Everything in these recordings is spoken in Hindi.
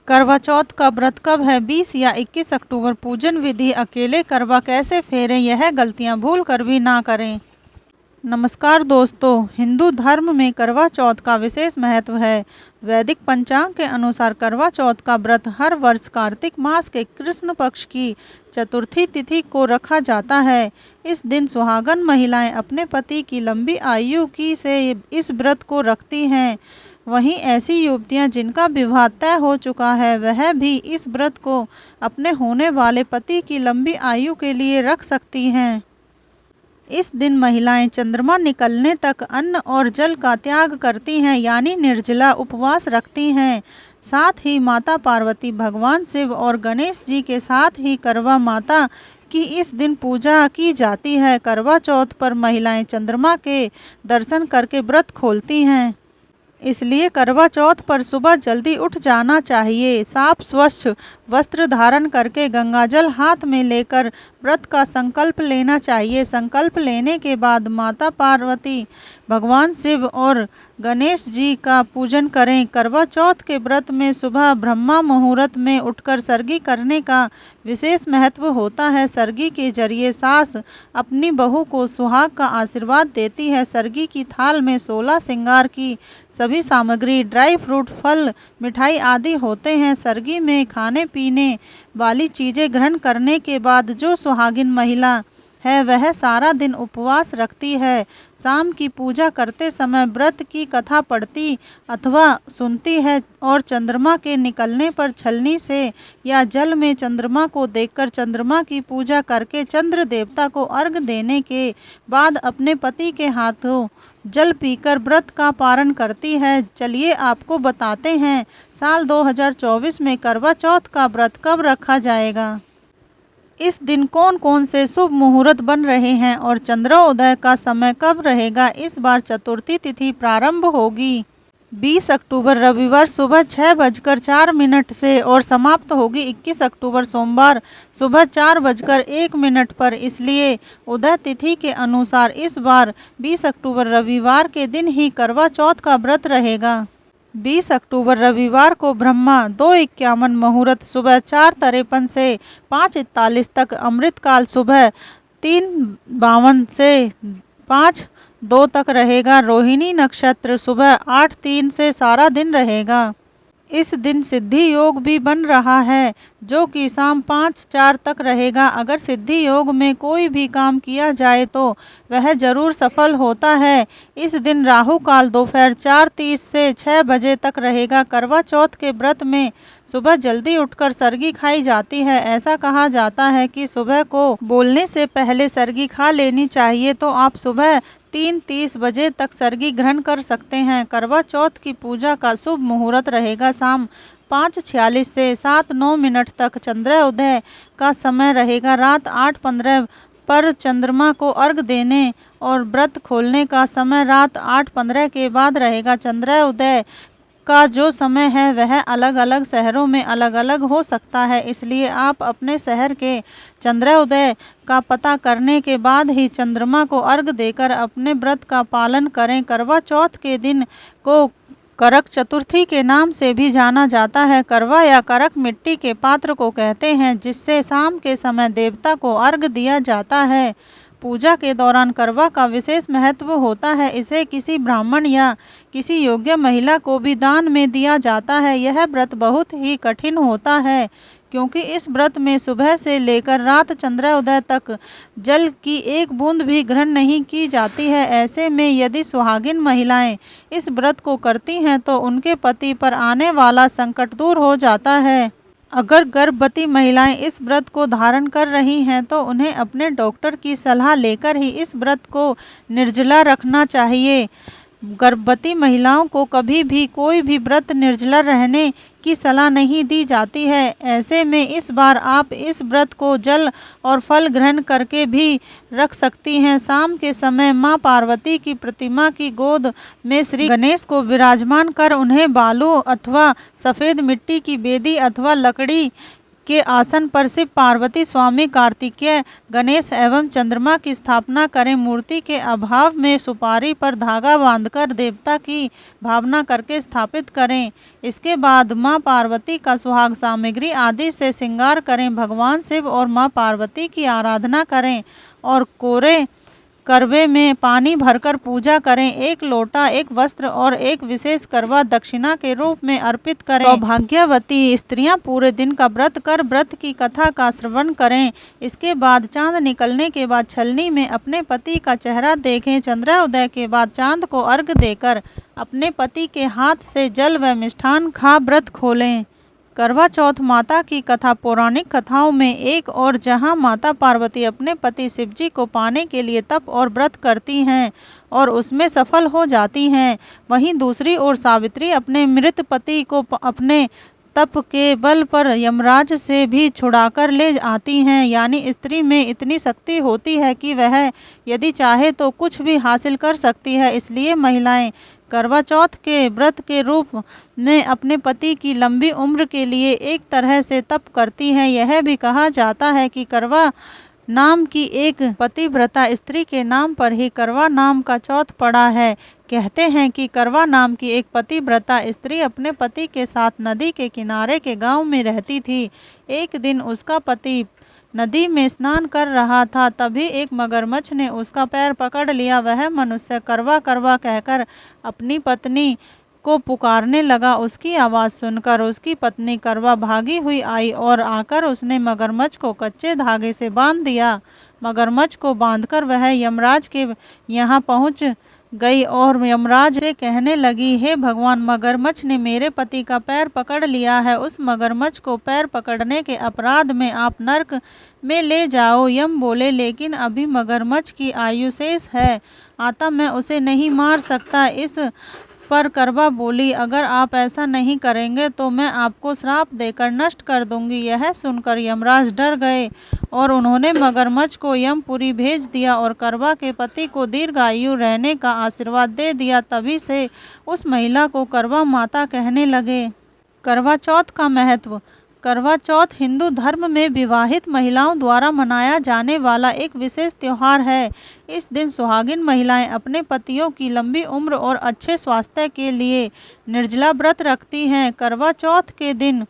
करवा चौथ का व्रत कब है? 20 या 21 अक्टूबर। पूजन विधि: अकेले करवा कैसे फेरें, यह गलतियां भूल कर भी ना करें। नमस्कार दोस्तों, हिंदू धर्म में करवा चौथ का विशेष महत्व है। वैदिक पंचांग के अनुसार करवा चौथ का व्रत हर वर्ष कार्तिक मास के कृष्ण पक्ष की चतुर्थी तिथि को रखा जाता है। इस दिन सुहागन महिलाएं अपने पति की लंबी आयु की से इस व्रत को रखती हैं। वहीं ऐसी युवतियां जिनका विवाह तय हो चुका है, वह भी इस व्रत को अपने होने वाले पति की लंबी आयु के लिए रख सकती हैं। इस दिन महिलाएं चंद्रमा निकलने तक अन्न और जल का त्याग करती हैं, यानी निर्जला उपवास रखती हैं। साथ ही माता पार्वती, भगवान शिव और गणेश जी के साथ ही करवा माता की इस दिन पूजा की जाती है। करवा चौथ पर महिलाएं चंद्रमा के दर्शन करके व्रत खोलती हैं, इसलिए करवा चौथ पर सुबह जल्दी उठ जाना चाहिए। साफ स्वच्छ वस्त्र धारण करके गंगाजल हाथ में लेकर व्रत का संकल्प लेना चाहिए। संकल्प लेने के बाद माता पार्वती, भगवान शिव और गणेश जी का पूजन करें। करवा चौथ के व्रत में सुबह ब्रह्मा मुहूर्त में उठकर सरगी करने का विशेष महत्व होता है। सरगी के जरिए सास अपनी बहू को सुहाग का आशीर्वाद देती है। सरगी की थाल में 16 श्रृंगार की सभी सामग्री, ड्राई फ्रूट, फल, मिठाई आदि होते हैं। सरगी में खाने पीने वाली चीजें ग्रहण करने के बाद जो सुहागिन महिला है वह सारा दिन उपवास रखती है। शाम की पूजा करते समय व्रत की कथा पढ़ती अथवा सुनती है और चंद्रमा के निकलने पर छलनी से या जल में चंद्रमा को देखकर चंद्रमा की पूजा करके चंद्र देवता को अर्घ देने के बाद अपने पति के हाथों जल पीकर व्रत का पारण करती है। चलिए आपको बताते हैं साल 2024 में करवा चौथ का व्रत कब रखा जाएगा। इस दिन कौन कौन से शुभ मुहूर्त बन रहे हैं और चंद्रोदय का समय कब रहेगा। इस बार चतुर्थी तिथि प्रारंभ होगी 20 अक्टूबर रविवार सुबह 6:04 से और समाप्त होगी 21 अक्टूबर सोमवार सुबह 4:01 पर। इसलिए उदय तिथि के अनुसार इस बार 20 अक्टूबर रविवार के दिन ही करवा चौथ का व्रत रहेगा। 20 अक्टूबर रविवार को ब्रह्मा 2:51 मुहूर्त सुबह 4:53 से 5:41 तक, अमृतकाल सुबह 3:52 से 5:02 तक रहेगा। रोहिणी नक्षत्र सुबह 8:03 से सारा दिन रहेगा। इस दिन सिद्धि योग भी बन रहा है जो कि शाम 5:04 तक रहेगा। अगर सिद्धि योग में कोई भी काम किया जाए तो वह जरूर सफल होता है। इस दिन राहु काल दोपहर 4:30 से 6 बजे तक रहेगा। करवा चौथ के व्रत में सुबह जल्दी उठकर सरगी खाई जाती है। ऐसा कहा जाता है कि सुबह को बोलने से पहले सरगी खा लेनी चाहिए, तो आप सुबह 3:30 बजे तक सरगी ग्रहण कर सकते हैं। करवा चौथ की पूजा का शुभ मुहूर्त रहेगा शाम 5:46 से 7:09 तक। चंद्रोदय का समय रहेगा रात 8:15 पर। चंद्रमा को अर्घ देने और व्रत खोलने का समय रात 8:15 के बाद रहेगा। चंद्रोदय का जो समय है वह अलग अलग शहरों में अलग अलग हो सकता है, इसलिए आप अपने शहर के चंद्रोदय का पता करने के बाद ही चंद्रमा को अर्घ देकर अपने व्रत का पालन करें। करवा चौथ के दिन को करक चतुर्थी के नाम से भी जाना जाता है। करवा या करक मिट्टी के पात्र को कहते हैं जिससे शाम के समय देवता को अर्घ दिया जाता है। पूजा के दौरान करवा का विशेष महत्व होता है। इसे किसी ब्राह्मण या किसी योग्य महिला को भी दान में दिया जाता है। यह व्रत बहुत ही कठिन होता है क्योंकि इस व्रत में सुबह से लेकर रात चंद्रोदय तक जल की एक बूंद भी ग्रहण नहीं की जाती है। ऐसे में यदि सुहागिन महिलाएं इस व्रत को करती हैं तो उनके पति पर आने वाला संकट दूर हो जाता है। अगर गर्भवती महिलाएं इस व्रत को धारण कर रही हैं तो उन्हें अपने डॉक्टर की सलाह लेकर ही इस व्रत को निर्जला रखना चाहिए। गर्भवती महिलाओं को कभी भी कोई भी व्रत निर्जला रहने की सलाह नहीं दी जाती है। ऐसे में इस बार आप इस व्रत को जल और फल ग्रहण करके भी रख सकती हैं। शाम के समय मां पार्वती की प्रतिमा की गोद में श्री गणेश को विराजमान कर उन्हें बालू अथवा सफ़ेद मिट्टी की बेदी अथवा लकड़ी के आसन पर शिव पार्वती स्वामी कार्तिकेय गणेश एवं चंद्रमा की स्थापना करें। मूर्ति के अभाव में सुपारी पर धागा बांधकर देवता की भावना करके स्थापित करें। इसके बाद मां पार्वती का सुहाग सामग्री आदि से श्रृंगार करें। भगवान शिव और मां पार्वती की आराधना करें और कोरे करवे में पानी भरकर पूजा करें। एक लोटा, एक वस्त्र और एक विशेष करवा दक्षिणा के रूप में अर्पित करें। सौभाग्यवती स्त्रियां पूरे दिन का व्रत कर व्रत की कथा का श्रवण करें। इसके बाद चांद निकलने के बाद छलनी में अपने पति का चेहरा देखें। चंद्रोदय के बाद चांद को अर्घ्य देकर अपने पति के हाथ से जल व मिष्ठान खा व्रत खोलें। करवा चौथ माता की कथा पौराणिक कथाओं में एक और जहां माता पार्वती अपने पति शिवजी को पाने के लिए तप और व्रत करती हैं और उसमें सफल हो जाती हैं, वहीं दूसरी ओर सावित्री अपने मृत पति को अपने तप के बल पर यमराज से भी छुड़ाकर ले आती हैं। यानी स्त्री में इतनी शक्ति होती है कि वह यदि चाहे तो कुछ भी हासिल कर सकती है। इसलिए महिलाएं करवा चौथ के व्रत के रूप में अपने पति की लंबी उम्र के लिए एक तरह से तप करती हैं। यह भी कहा जाता है कि करवा नाम की एक पतिव्रता स्त्री के नाम पर ही करवा नाम का चौथ पड़ा है। कहते हैं कि करवा नाम की एक पतिव्रता स्त्री अपने पति के साथ नदी के किनारे के गांव में रहती थी। एक दिन उसका पति नदी में स्नान कर रहा था, तभी एक मगरमच्छ ने उसका पैर पकड़ लिया। वह मनुष्य करवा करवा कहकर अपनी पत्नी को पुकारने लगा। उसकी आवाज़ सुनकर उसकी पत्नी करवा भागी हुई आई और आकर उसने मगरमच्छ को कच्चे धागे से बांध दिया। मगरमच्छ को बांधकर वह यमराज के यहाँ पहुँच गई और यमराज से कहने लगी, हे भगवान, मगरमच्छ ने मेरे पति का पैर पकड़ लिया है। उस मगरमच्छ को पैर पकड़ने के अपराध में आप नर्क में ले जाओ। यम बोले, लेकिन अभी मगरमच्छ की आयु शेष है, अतः मैं उसे नहीं मार सकता। इस पर करवा बोली, अगर आप ऐसा नहीं करेंगे तो मैं आपको श्राप देकर नष्ट कर दूंगी। यह सुनकर यमराज डर गए और उन्होंने मगरमच्छ को यमपुरी भेज दिया और करवा के पति को दीर्घायु रहने का आशीर्वाद दे दिया। तभी से उस महिला को करवा माता कहने लगे। करवा चौथ का महत्व। करवा चौथ हिंदू धर्म में विवाहित महिलाओं द्वारा मनाया जाने वाला एक विशेष त्यौहार है। इस दिन सुहागिन महिलाएं अपने पतियों की लंबी उम्र और अच्छे स्वास्थ्य के लिए निर्जला व्रत रखती हैं। करवा चौथ के दिन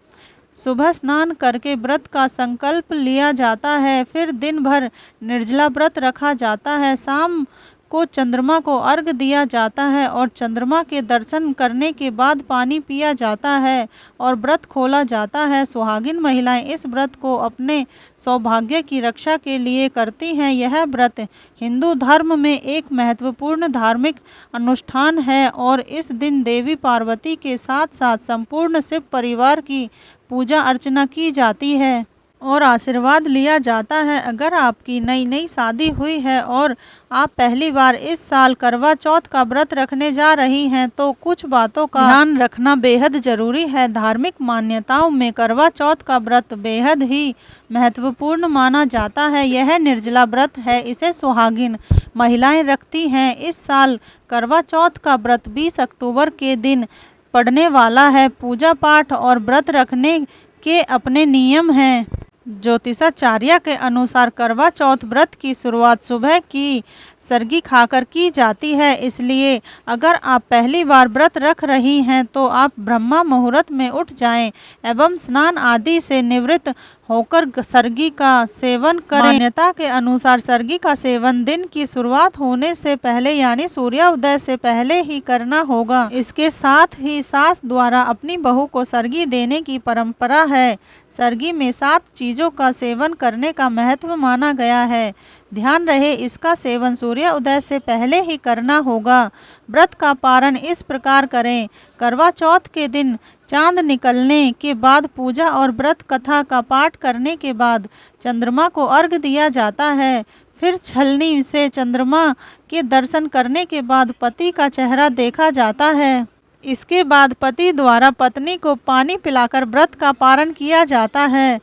सुबह स्नान करके व्रत का संकल्प लिया जाता है, फिर दिन भर निर्जला व्रत रखा जाता है। शाम को चंद्रमा को अर्घ दिया जाता है और चंद्रमा के दर्शन करने के बाद पानी पिया जाता है और व्रत खोला जाता है। सुहागिन महिलाएं इस व्रत को अपने सौभाग्य की रक्षा के लिए करती हैं। यह व्रत हिंदू धर्म में एक महत्वपूर्ण धार्मिक अनुष्ठान है और इस दिन देवी पार्वती के साथ साथ संपूर्ण शिव परिवार की पूजा अर्चना की जाती है और आशीर्वाद लिया जाता है। अगर आपकी नई शादी हुई है और आप पहली बार इस साल करवा चौथ का व्रत रखने जा रही हैं तो कुछ बातों का ध्यान रखना बेहद जरूरी है। धार्मिक मान्यताओं में करवा चौथ का व्रत बेहद ही महत्वपूर्ण माना जाता है। यह निर्जला व्रत है, इसे सुहागिन महिलाएं रखती हैं। इस साल करवा चौथ का व्रत 20 अक्टूबर के दिन पड़ने वाला है। पूजा पाठ और व्रत रखने के अपने नियम हैं। ज्योतिषाचार्य के अनुसार करवा चौथ व्रत की शुरुआत सुबह की सरगी खाकर की जाती है। इसलिए अगर आप पहली बार व्रत रख रही हैं तो आप ब्रह्मा मुहूर्त में उठ जाएं एवं स्नान आदि से निवृत्त होकर सरगी का सेवन करें। मान्यता के अनुसार सरगी का सेवन दिन की शुरुआत होने से पहले यानी सूर्योदय से पहले ही करना होगा। इसके साथ ही सास द्वारा अपनी बहू को सरगी देने की परंपरा है। सरगी में 7 चीजों का सेवन करने का महत्व माना गया है। ध्यान रहे, इसका सेवन सूर्योदय से पहले ही करना होगा। व्रत का पारण इस प्रकार करें। करवा चौथ के दिन चांद निकलने के बाद पूजा और व्रत कथा का पाठ करने के बाद चंद्रमा को अर्घ्य दिया जाता है। फिर छलनी से चंद्रमा के दर्शन करने के बाद पति का चेहरा देखा जाता है। इसके बाद पति द्वारा पत्नी को पानी पिलाकर व्रत का पारण किया जाता है।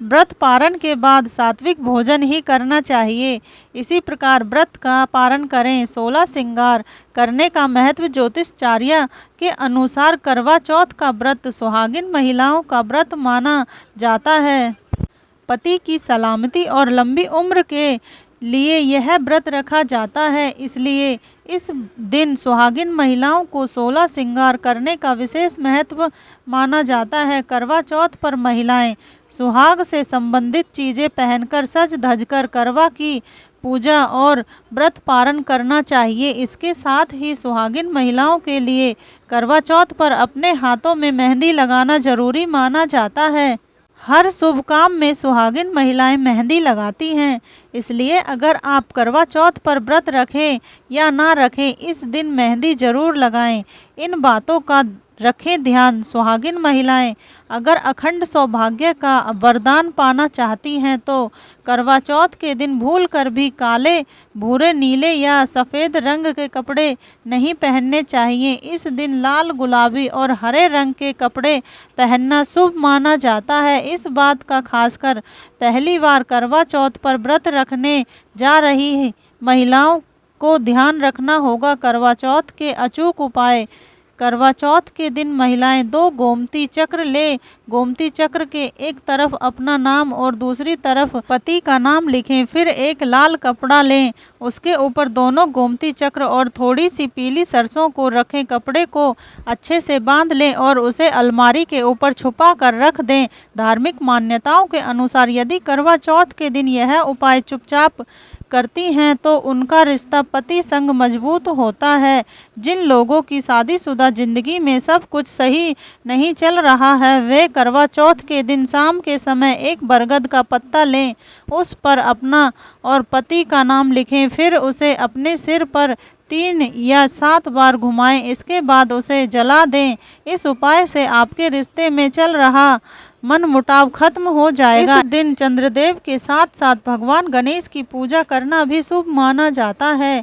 व्रत पारण के बाद सात्विक भोजन ही करना चाहिए। इसी प्रकार व्रत का पारण करें। 16 श्रृंगार करने का महत्व। ज्योतिषाचार्य के अनुसार करवा चौथ का व्रत सुहागिन महिलाओं का व्रत माना जाता है। पति की सलामती और लंबी उम्र के लिए यह व्रत रखा जाता है, इसलिए इस दिन सुहागिन महिलाओं को 16 श्रृंगार करने का विशेष महत्व माना जाता है। करवा चौथ पर महिलाएं सुहाग से संबंधित चीज़ें पहनकर सज धजकर करवा की पूजा और व्रत पारण करना चाहिए। इसके साथ ही सुहागिन महिलाओं के लिए करवा चौथ पर अपने हाथों में मेहंदी लगाना जरूरी माना जाता है। हर शुभ काम में सुहागिन महिलाएं मेहंदी लगाती हैं, इसलिए अगर आप करवा चौथ पर व्रत रखें या ना रखें, इस दिन मेहंदी जरूर लगाएं। इन बातों का रखें ध्यान। सुहागिन महिलाएं अगर अखंड सौभाग्य का वरदान पाना चाहती हैं तो करवा चौथ के दिन भूल कर भी काले, भूरे, नीले या सफ़ेद रंग के कपड़े नहीं पहनने चाहिए। इस दिन लाल, गुलाबी और हरे रंग के कपड़े पहनना शुभ माना जाता है। इस बात का खासकर पहली बार करवा चौथ पर व्रत रखने जा रही महिलाओं को ध्यान रखना होगा। करवा चौथ के अचूक उपाय। करवा चौथ के दिन महिलाएं 2 गोमती चक्र ले। गोमती चक्र के एक तरफ अपना नाम और दूसरी तरफ पति का नाम लिखें। फिर एक लाल कपड़ा लें, उसके ऊपर दोनों गोमती चक्र और थोड़ी सी पीली सरसों को रखें। कपड़े को अच्छे से बांध लें और उसे अलमारी के ऊपर छुपा कर रख दें। धार्मिक मान्यताओं के अनुसार यदि करवा चौथ के दिन यह उपाय चुपचाप करती हैं तो उनका रिश्ता पति संग मजबूत होता है। जिन लोगों की शादीशुदा जिंदगी में सब कुछ सही नहीं चल रहा है, वे करवा चौथ के दिन शाम के समय एक बरगद का पत्ता लें, उस पर अपना और पति का नाम लिखें, फिर उसे अपने सिर पर 3 या 7 बार घुमाएं। इसके बाद उसे जला दें। इस उपाय से आपके रिश्ते में चल रहा मनमुटाव खत्म हो जाएगा। इस दिन चंद्रदेव के साथ साथ भगवान गणेश की पूजा करना भी शुभ माना जाता है।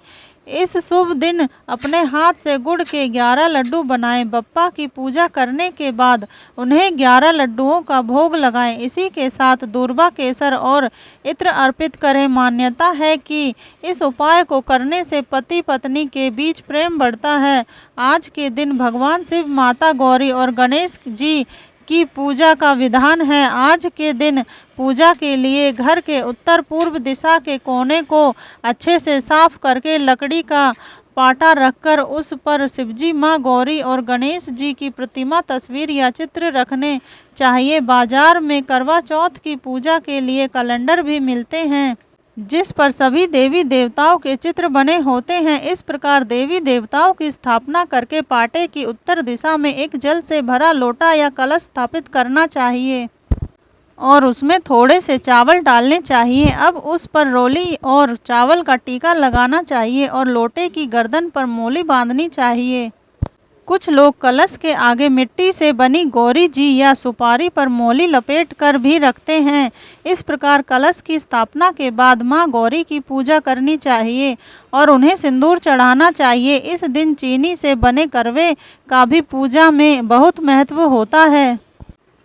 इस शुभ दिन अपने हाथ से गुड़ के 11 लड्डू बनाएं। बप्पा की पूजा करने के बाद उन्हें 11 लड्डुओं का भोग लगाएं। इसी के साथ दूर्वा, केसर और इत्र अर्पित करें। मान्यता है कि इस उपाय को करने से पति पत्नी के बीच प्रेम बढ़ता है। आज के दिन भगवान शिव, माता गौरी और गणेश जी की पूजा का विधान है। आज के दिन पूजा के लिए घर के उत्तर पूर्व दिशा के कोने को अच्छे से साफ करके लकड़ी का पाटा रखकर उस पर शिवजी, माँ गौरी और गणेश जी की प्रतिमा, तस्वीर या चित्र रखने चाहिए। बाजार में करवा चौथ की पूजा के लिए कैलेंडर भी मिलते हैं जिस पर सभी देवी देवताओं के चित्र बने होते हैं। इस प्रकार देवी देवताओं की स्थापना करके पाटे की उत्तर दिशा में एक जल से भरा लोटा या कलश स्थापित करना चाहिए और उसमें थोड़े से चावल डालने चाहिए। अब उस पर रोली और चावल का टीका लगाना चाहिए और लोटे की गर्दन पर मोली बांधनी चाहिए। कुछ लोग कलश के आगे मिट्टी से बनी गौरी जी या सुपारी पर मोली लपेट कर भी रखते हैं। इस प्रकार कलश की स्थापना के बाद माँ गौरी की पूजा करनी चाहिए और उन्हें सिंदूर चढ़ाना चाहिए। इस दिन चीनी से बने करवे का भी पूजा में बहुत महत्व होता है।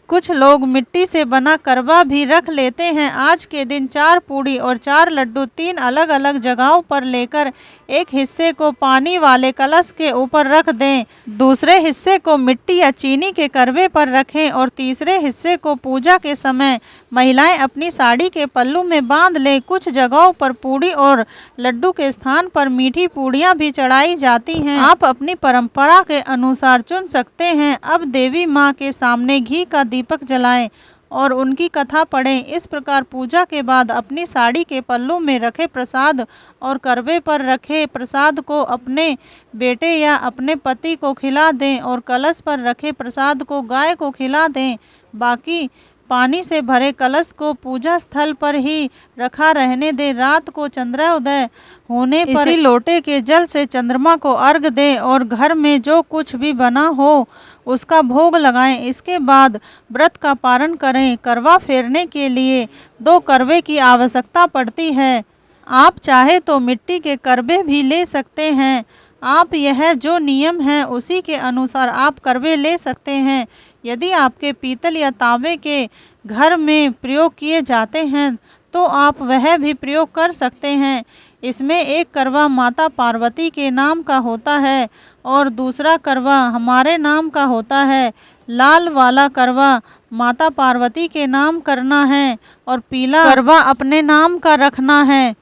कुछ लोग मिट्टी से बना करवा भी रख लेते हैं। आज के दिन 4 पूड़ी और 4 लड्डू 3 अलग अलग जगहों पर लेकर एक हिस्से को पानी वाले कलश के ऊपर रख दें, दूसरे हिस्से को मिट्टी या चीनी के करवे पर रखें और तीसरे हिस्से को पूजा के समय महिलाएं अपनी साड़ी के पल्लू में बांध लें। कुछ जगहों पर पूड़ी और लड्डू के स्थान पर मीठी पूड़ियाँ भी चढ़ाई जाती हैं। आप अपनी परंपरा के अनुसार चुन सकते हैं। अब देवी माँ के सामने घी का दीपक जलाएं और उनकी कथा पढ़ें। इस प्रकार पूजा के बाद अपनी साड़ी के पल्लू में रखे प्रसाद और करवे पर रखे प्रसाद को अपने बेटे या अपने पति को खिला दें और कलश पर रखे प्रसाद को गाय को खिला दें। बाकी पानी से भरे कलश को पूजा स्थल पर ही रखा रहने दें। रात को चंद्रोदय होने पर इसी लोटे के जल से चंद्रमा को अर्घ दें और घर में जो कुछ भी बना हो उसका भोग लगाएं। इसके बाद व्रत का पारण करें। करवा फेरने के लिए 2 करवे की आवश्यकता पड़ती है। आप चाहे तो मिट्टी के करवे भी ले सकते हैं। आप यह जो नियम है उसी के अनुसार आप करवे ले सकते हैं, यदि आपके पीतल या तांबे के घर में प्रयोग किए जाते हैं तो आप वह भी प्रयोग कर सकते हैं। इसमें एक करवा माता पार्वती के नाम का होता है और दूसरा करवा हमारे नाम का होता है। लाल वाला करवा माता पार्वती के नाम करना है और पीला करवा अपने नाम का रखना है।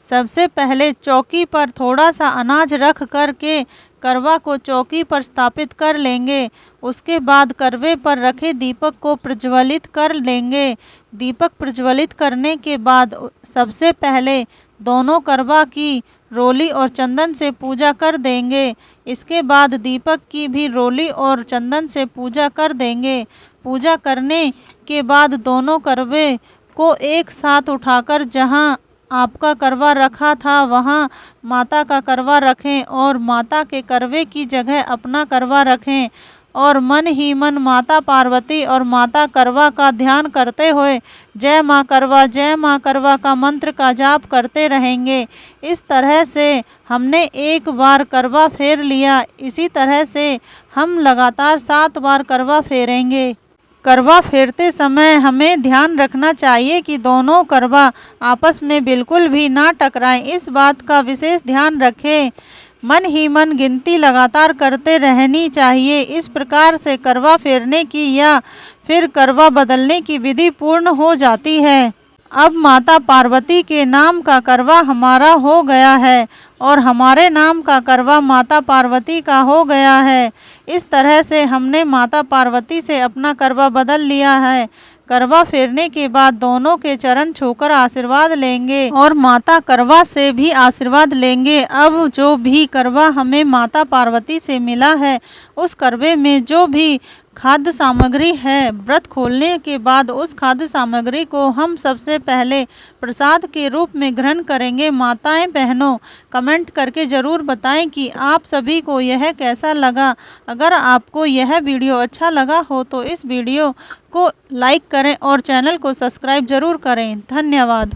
सबसे पहले चौकी पर थोड़ा सा अनाज रख कर के करवा को चौकी पर स्थापित कर लेंगे। उसके बाद करवे पर रखे दीपक को प्रज्वलित कर लेंगे। दीपक प्रज्वलित करने के बाद सबसे पहले दोनों करवा की रोली और चंदन से पूजा कर देंगे। इसके बाद दीपक की भी रोली और चंदन से पूजा कर देंगे। पूजा करने के बाद दोनों करवे को एक साथ उठाकर जहां आपका करवा रखा था वहां माता का करवा रखें और माता के करवे की जगह अपना करवा रखें और मन ही मन माता पार्वती और माता करवा का ध्यान करते हुए जय माँ करवा का मंत्र का जाप करते रहेंगे। इस तरह से हमने एक बार करवा फेर लिया। इसी तरह से हम लगातार 7 बार करवा फेरेंगे। करवा फेरते समय हमें ध्यान रखना चाहिए कि दोनों करवा आपस में बिल्कुल भी ना टकराएं। इस बात का विशेष ध्यान रखें। मन ही मन गिनती लगातार करते रहनी चाहिए। इस प्रकार से करवा फेरने की या फिर करवा बदलने की विधि पूर्ण हो जाती है। अब माता पार्वती के नाम का करवा हमारा हो गया है और हमारे नाम का करवा माता पार्वती का हो गया है। इस तरह से हमने माता पार्वती से अपना करवा बदल लिया है। करवा फेरने के बाद दोनों के चरण छूकर आशीर्वाद लेंगे और माता करवा से भी आशीर्वाद लेंगे। अब जो भी करवा हमें माता पार्वती से मिला है उस करवे में जो भी खाद्य सामग्री है, व्रत खोलने के बाद उस खाद्य सामग्री को हम सबसे पहले प्रसाद के रूप में ग्रहण करेंगे। माताएं बहनों कमेंट करके ज़रूर बताएं कि आप सभी को यह कैसा लगा। अगर आपको यह वीडियो अच्छा लगा हो तो इस वीडियो को लाइक करें और चैनल को सब्सक्राइब ज़रूर करें। धन्यवाद।